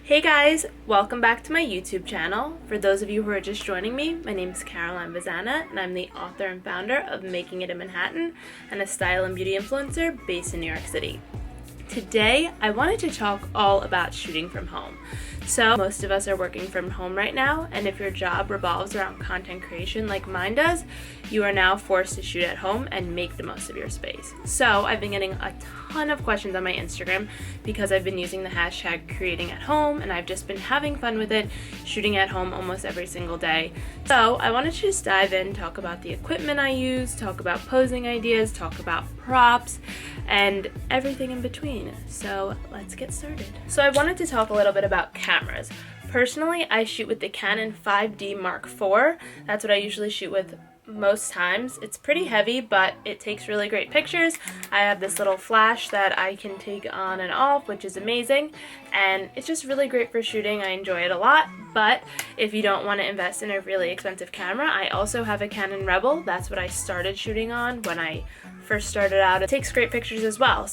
Hey guys, welcome back to my YouTube channel. For those of you who are just joining me, my name is Caroline Vazana and I'm the author and founder of Making It in Manhattan and a style and beauty influencer based in New York City. Today, I wanted to talk all about shooting from home. So most of us are working from home right now, and if your job revolves around content creation like mine does, you are now forced to shoot at home and make the most of your space. So I've been getting a ton of questions on my Instagram because I've been using the hashtag creating at home, and I've just been having fun with it, shooting at home almost every single day. So I wanted to just dive in, talk about the equipment I use, talk about posing ideas, talk about props, and everything in between. So let's get started. So I wanted to talk a little bit about cameras. Personally, I shoot with the Canon 5D Mark IV. That's what I usually shoot with most times. It's pretty heavy, but it takes really great pictures. I have this little flash that I can take on and off, which is amazing, and it's just really great for shooting. I enjoy it a lot. But if you don't want to invest in a really expensive camera, I also have a Canon Rebel. That's what I started shooting on when I first started out. It takes great pictures as well,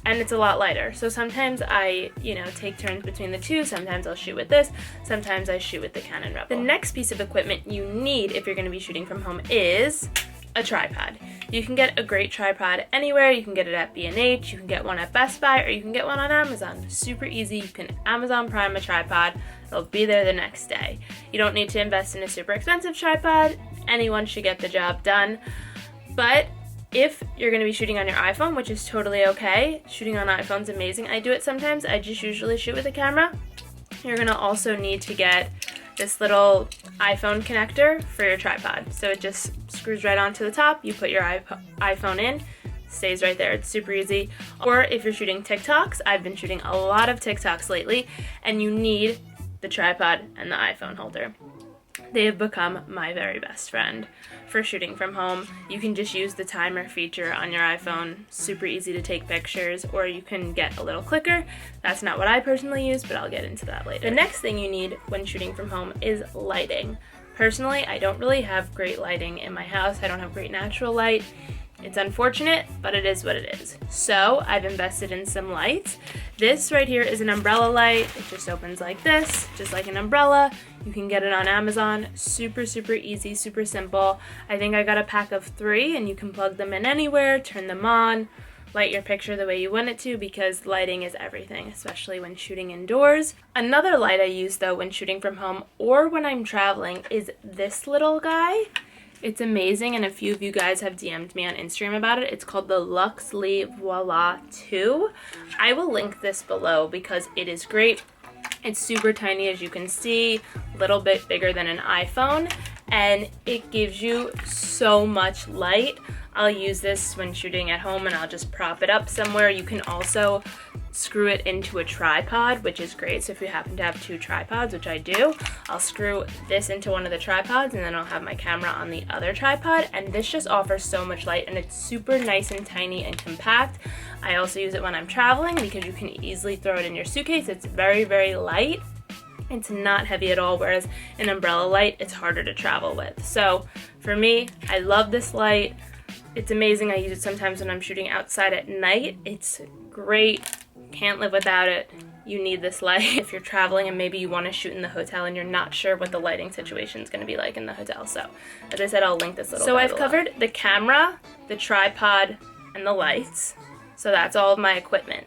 and it's a lot lighter. So sometimes I, take turns between the two. Sometimes I'll shoot with this, sometimes I shoot with the Canon Rebel. The next piece of equipment you need if you're going to be shooting from home is a tripod. You can get a great tripod anywhere. You can get it at B&H, you can get one at Best Buy, or you can get one on Amazon. Super easy. You can Amazon Prime a tripod. It'll be there the next day. You don't need to invest in a super expensive tripod. Anyone should get the job done. But if you're going to be shooting on your iPhone, which is totally okay, shooting on iPhone's amazing. I do it sometimes. I just usually shoot with a camera. You're going to also need to get this little iPhone connector for your tripod. So it just screws right onto the top. You put your iPhone in, stays right there. It's super easy. Or if you're shooting TikToks, I've been shooting a lot of TikToks lately, and you need the tripod and the iPhone holder. They have become my very best friend for shooting from home. You can just use the timer feature on your iPhone. Super easy to take pictures, or you can get a little clicker. That's not what I personally use, but I'll get into that later. The next thing you need when shooting from home is lighting. Personally, I don't really have great lighting in my house. I don't have great natural light. It's unfortunate, but it is what it is. So I've invested in some lights. This right here is an umbrella light. It just opens like this, just like an umbrella. You can get it on Amazon. Super, super easy, super simple. I think I got a pack of 3, and you can plug them in anywhere, turn them on, light your picture the way you want it to, because lighting is everything, especially when shooting indoors. Another light I use though when shooting from home or when I'm traveling is this little guy. It's amazing, and a few of you guys have DM'd me on Instagram about it. It's called the Luxley Voila 2. I will link this below because it is great. It's super tiny, as you can see, a little bit bigger than an iPhone, and it gives you so much light. I'll use this when shooting at home, and I'll just prop it up somewhere. You can also screw it into a tripod, which is great. So if you happen to have 2 tripods, which I do, I'll screw this into one of the tripods, and then I'll have my camera on the other tripod, and this just offers so much light, and it's super nice and tiny and compact. I also use it when I'm traveling because you can easily throw it in your suitcase. It's very, very light. It's not heavy at all, whereas an umbrella light, it's harder to travel with. So for me, I love this light. It's amazing. I use it sometimes when I'm shooting outside at night. It's great. Can't live without it. You need this light if you're traveling and maybe you want to shoot in the hotel and you're not sure what the lighting situation is going to be like in the hotel. So as I said, I'll link this little. So I've covered the camera, the tripod, and the lights. So that's all of my equipment.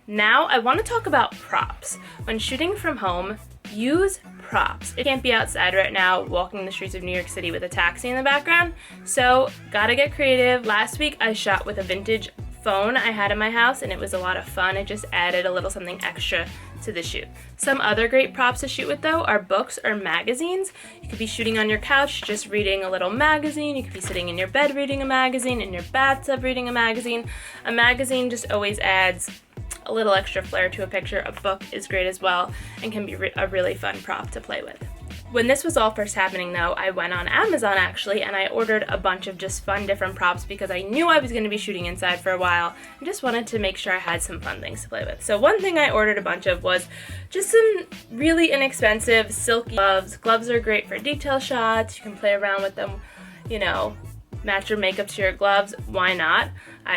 Now I want to talk about props. When shooting from home, use props. It can't be outside right now walking the streets of New York City with a taxi in the background, so gotta get creative. Last week I shot with a vintage phone I had in my house, and it was a lot of fun. It just added a little something extra to the shoot. Some other great props to shoot with though are books or magazines. You could be shooting on your couch just reading a little magazine. You could be sitting in your bed reading a magazine, in your bathtub reading a magazine. A magazine just always adds a little extra flair to a picture. A book is great as well and can be a really fun prop to play with. When this was all first happening though, I went on Amazon actually, and I ordered a bunch of just fun different props because I knew I was going to be shooting inside for a while and just wanted to make sure I had some fun things to play with. So one thing I ordered a bunch of was just some really inexpensive silky gloves. Gloves are great for detail shots. You can play around with them, match your makeup to your gloves. Why not?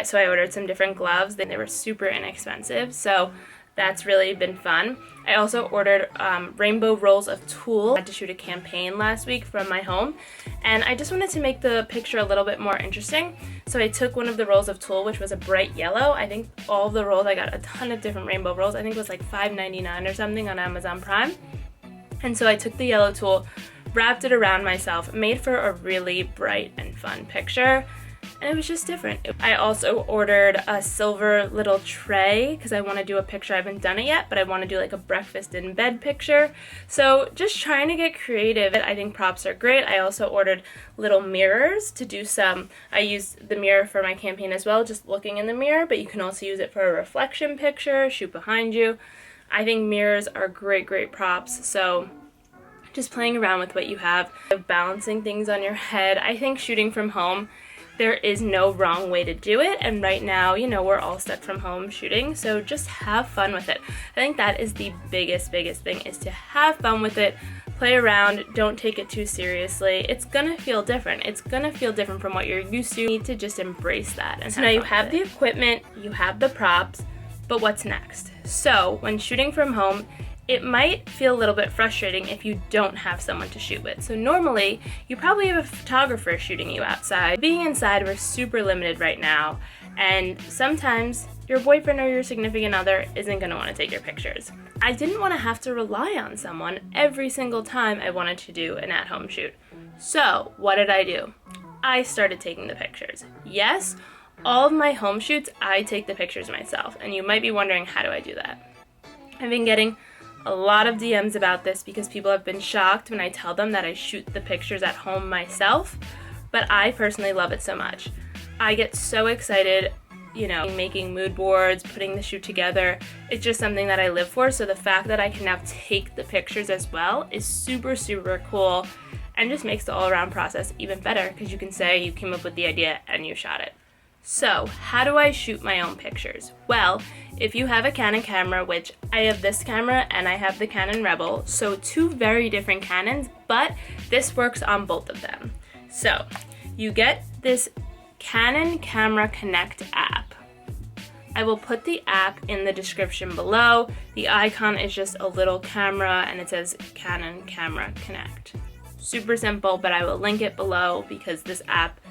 So I ordered some different gloves. They were super inexpensive. So That's really been fun. I also ordered rainbow rolls of tulle. I had to shoot a campaign last week from my home, and I just wanted to make the picture a little bit more interesting. So I took one of the rolls of tulle, which was a bright yellow. I think all of the rolls, I got a ton of different rainbow rolls. I think it was like $5.99 or something on Amazon Prime. And so I took the yellow tulle, wrapped it around myself, made for a really bright and fun picture. And it was just different. I also ordered a silver little tray because I want to do a picture. I haven't done it yet, but I want to do like a breakfast in bed picture. So just trying to get creative. I think props are great. I also ordered little mirrors to do some. I used the mirror for my campaign as well, just looking in the mirror, but you can also use it for a reflection picture, shoot behind you. I think mirrors are great props. So just playing around with what you have, balancing things on your head. I think shooting from home, there is no wrong way to do it, and right now, you know, we're all stuck from home shooting, so just have fun with it. I think that is the biggest thing, is to have fun with it, play around, don't take it too seriously. It's gonna feel different. It's gonna feel different from what you're used to. You need to just embrace that. And so now you have the equipment, you have the props, but what's next? So when shooting from home, it might feel a little bit frustrating if you don't have someone to shoot with. So normally, you probably have a photographer shooting you outside. Being inside, we're super limited right now, and sometimes your boyfriend or your significant other isn't gonna wanna take your pictures. I didn't wanna have to rely on someone every single time I wanted to do an at-home shoot. So what did I do? I started taking the pictures. Yes, all of my home shoots, I take the pictures myself, and you might be wondering, how do I do that? I've been getting a lot of DMs about this because people have been shocked when I tell them that I shoot the pictures at home myself, but I personally love it so much. I get so excited, you know, making mood boards, putting the shoot together. It's just something that I live for, so the fact that I can now take the pictures as well is super cool, and just makes the all-around process even better because you can say you came up with the idea and you shot it. So, how do I shoot my own pictures? Well, if you have a Canon camera, which I have this camera and I have the Canon Rebel, so two very different Canons, but this works on both of them. So, you get this Canon Camera Connect app. I will put the app in the description below. The icon is just a little camera and it says Canon Camera Connect. Super simple, but I will link it below because this app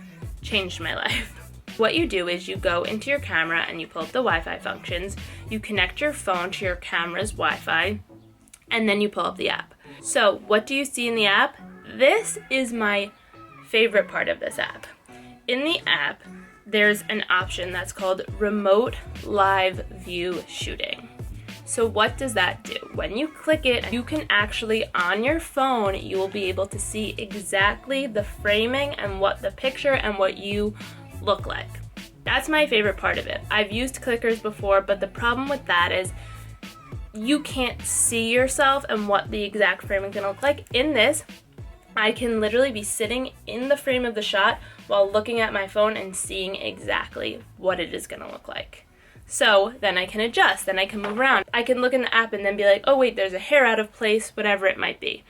changed my life. What you do is you go into your camera and you pull up the Wi-Fi functions, you connect your phone to your camera's Wi-Fi, and then you pull up the app. So what do you see in the app? This is my favorite part of this app. In the app, there's an option that's called Remote Live View Shooting. So what does that do? When you click it, you can actually, on your phone, you will be able to see exactly the framing and what the picture and what you look like. That's my favorite part of it. I've used clickers before, but the problem with that is you can't see yourself and what the exact frame is gonna look like. In this, I can literally be sitting in the frame of the shot while looking at my phone and seeing exactly what it is gonna look like. So then I can adjust, then I can move around. I can look in the app and then be like, oh wait, there's a hair out of place, whatever it might be.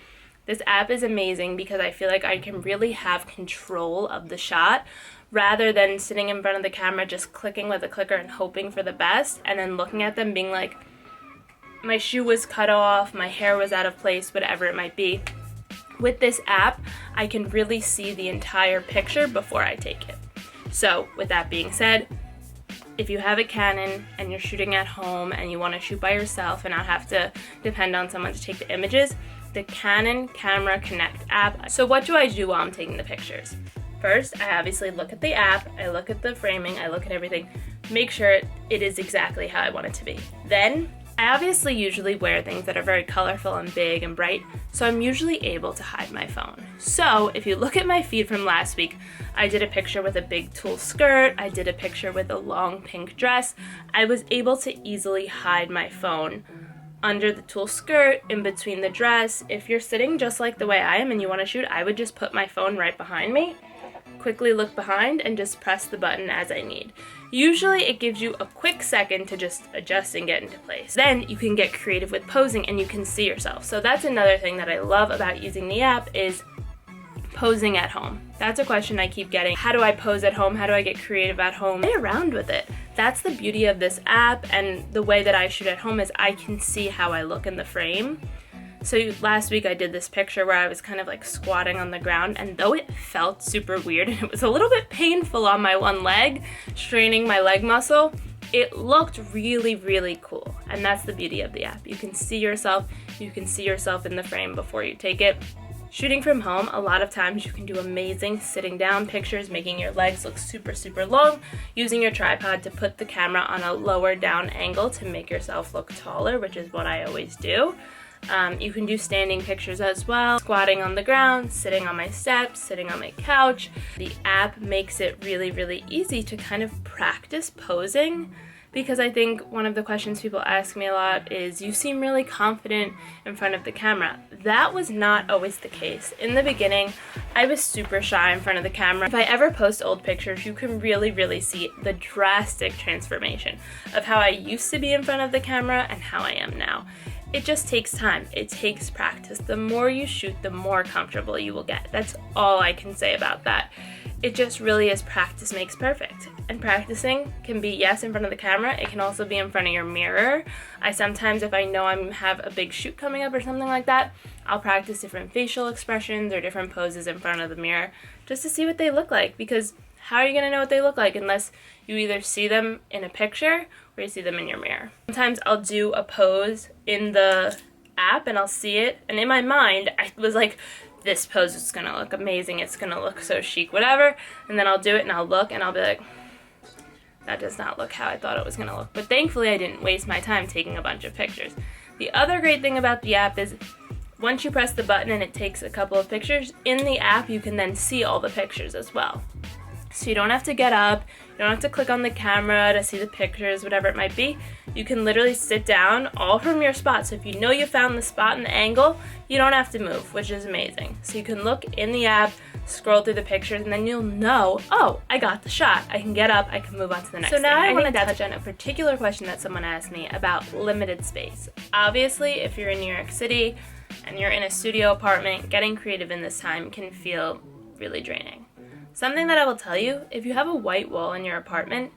This app is amazing because I feel like I can really have control of the shot rather than sitting in front of the camera just clicking with a clicker and hoping for the best and then looking at them being like, my shoe was cut off, my hair was out of place, whatever it might be. With this app, I can really see the entire picture before I take it. So with that being said, if you have a Canon and you're shooting at home and you want to shoot by yourself and not have to depend on someone to take the images, the Canon Camera Connect app. So what do I do while I'm taking the pictures? First, I obviously look at the app, I look at the framing, I look at everything, make sure it is exactly how I want it to be. Then, I obviously usually wear things that are very colorful and big and bright, so I'm usually able to hide my phone. So, if you look at my feed from last week, I did a picture with a big tulle skirt, I did a picture with a long pink dress. I was able to easily hide my phone under the tulle skirt, in between the dress. If you're sitting just like the way I am and you want to shoot, I would just put my phone right behind me, quickly look behind, and just press the button as I need. Usually it gives you a quick second to just adjust and get into place. Then you can get creative with posing and you can see yourself. So that's another thing that I love about using the app is posing at home. That's a question I keep getting. How do I pose at home? How do I get creative at home? Play around with it. That's the beauty of this app, and the way that I shoot at home is I can see how I look in the frame. So last week I did this picture where I was kind of like squatting on the ground, and though it felt super weird and it was a little bit painful on my one leg, straining my leg muscle, it looked really, really cool. And that's the beauty of the app. You can see yourself in the frame before you take it. Shooting from home, a lot of times you can do amazing sitting down pictures, making your legs look super, super long, using your tripod to put the camera on a lower down angle to make yourself look taller, which is what I always do. You can do standing pictures as well, squatting on the ground, sitting on my steps, sitting on my couch. The app makes it really, really easy to kind of practice posing, because I think one of the questions people ask me a lot is, you seem really confident in front of the camera. That was not always the case. In the beginning, I was super shy in front of the camera. If I ever post old pictures, you can really, really see the drastic transformation of how I used to be in front of the camera and how I am now. It just takes time. It takes practice. The more you shoot, the more comfortable you will get. That's all I can say about that. It just really is practice makes perfect. And practicing can be, yes, in front of the camera. It can also be in front of your mirror. I sometimes, if I know I have a big shoot coming up or something like that, I'll practice different facial expressions or different poses in front of the mirror just to see what they look like. Because how are you going to know what they look like unless you either see them in a picture or you see them in your mirror? Sometimes I'll do a pose in the app and I'll see it, and in my mind I was like, this pose is gonna look amazing, it's gonna look so chic, whatever, and then I'll do it and I'll look and I'll be like, that does not look how I thought it was gonna look. But thankfully I didn't waste my time taking a bunch of pictures. The other great thing about the app is once you press the button and it takes a couple of pictures, in the app you can then see all the pictures as well. So you don't have to get up, you don't have to click on the camera to see the pictures, whatever it might be. You can literally sit down all from your spot. So if you know you found the spot and the angle, you don't have to move, which is amazing. So you can look in the app, scroll through the pictures, and then you'll know, oh, I got the shot. I can get up, I can move on to the next thing. So now I want to touch on a particular question that someone asked me about limited space. Obviously, if you're in New York City and you're in a studio apartment, getting creative in this time can feel really draining. Something that I will tell you, if you have a white wall in your apartment,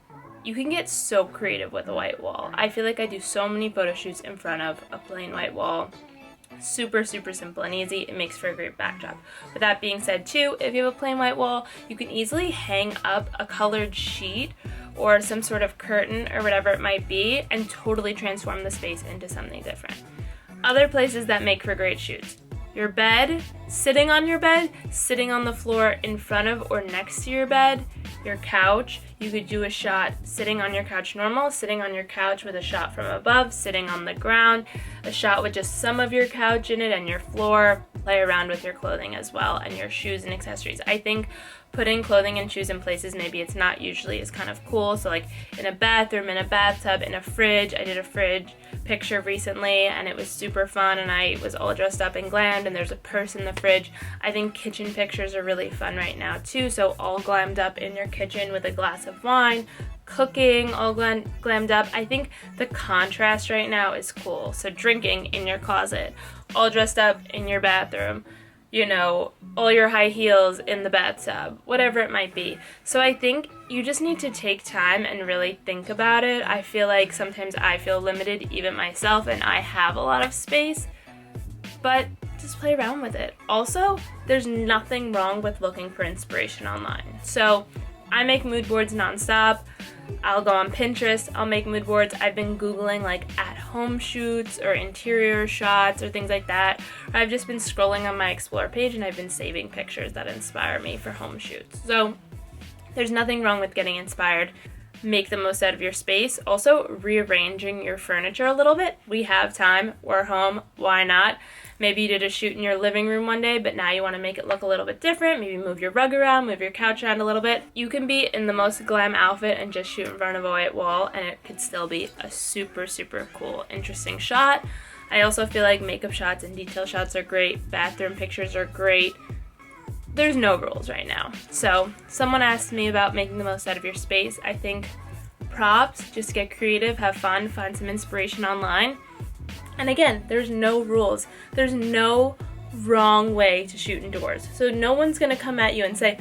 you can get so creative with a white wall. I feel like I do so many photo shoots in front of a plain white wall. Super, super simple and easy. It makes for a great backdrop. With that being said too, if you have a plain white wall, you can easily hang up a colored sheet or some sort of curtain or whatever it might be and totally transform the space into something different. Other places that make for great shoots. Your bed, sitting on your bed, sitting on the floor in front of or next to your bed, your couch. You could do a shot sitting on your couch normal, sitting on your couch with a shot from above, sitting on the ground, a shot with just some of your couch in it and your floor. Play around with your clothing as well and your shoes and accessories. I think putting clothing and shoes in places maybe it's not usually is kind of cool. So like in a bathroom, in a bathtub, in a fridge. I did a fridge picture recently and it was super fun and I was all dressed up and glammed and there's a purse in the fridge. I think kitchen pictures are really fun right now too. So all glammed up in your kitchen with a glass of wine, cooking, all glammed up. I think the contrast right now is cool. So drinking in your closet, all dressed up in your bathroom, you know, all your high heels in the bathtub, whatever it might be. So I think you just need to take time and really think about it. I feel like sometimes I feel limited, even myself, and I have a lot of space, but just play around with it. Also, there's nothing wrong with looking for inspiration online. So I make mood boards nonstop. I'll go on Pinterest, I'll make mood boards. I've been Googling like at-home shoots or interior shots or things like that. Or I've just been scrolling on my Explore page and I've been saving pictures that inspire me for home shoots. So there's nothing wrong with getting inspired. Make the most out of your space. Also, rearranging your furniture a little bit. We have time, we're home, why not? Maybe you did a shoot in your living room one day, but now you want to make it look a little bit different. Maybe move your rug around, move your couch around a little bit. You can be in the most glam outfit and just shoot in front of a white wall, and it could still be a super, super cool, interesting shot. I also feel like makeup shots and detail shots are great. Bathroom pictures are great. There's no rules right now. So someone asked me about making the most out of your space. I think props, just get creative, have fun, find some inspiration online. And again, there's no rules. There's no wrong way to shoot indoors. So no one's gonna come at you and say,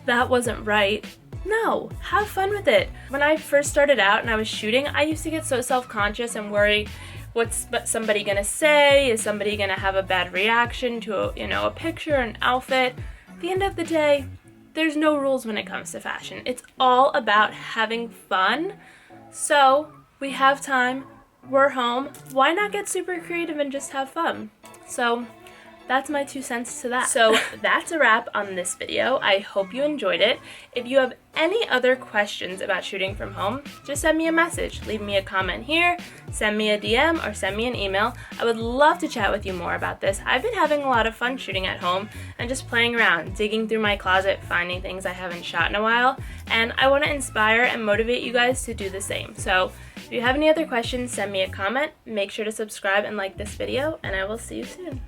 that wasn't right. No, have fun with it. When I first started out and I was shooting, I used to get so self-conscious and worry, what's somebody gonna say? Is somebody gonna have a bad reaction to a picture, an outfit? At the end of the day, there's no rules when it comes to fashion. It's all about having fun. So we have time, we're home, why not get super creative and just have fun? So that's my 2 cents to that. So that's a wrap on this video. I hope you enjoyed it. If you have any other questions about shooting from home, just send me a message. Leave me a comment here, send me a DM, or send me an email. I would love to chat with you more about this. I've been having a lot of fun shooting at home and just playing around, digging through my closet, finding things I haven't shot in a while, and I want to inspire and motivate you guys to do the same. So if you have any other questions, send me a comment. Make sure to subscribe and like this video, and I will see you soon.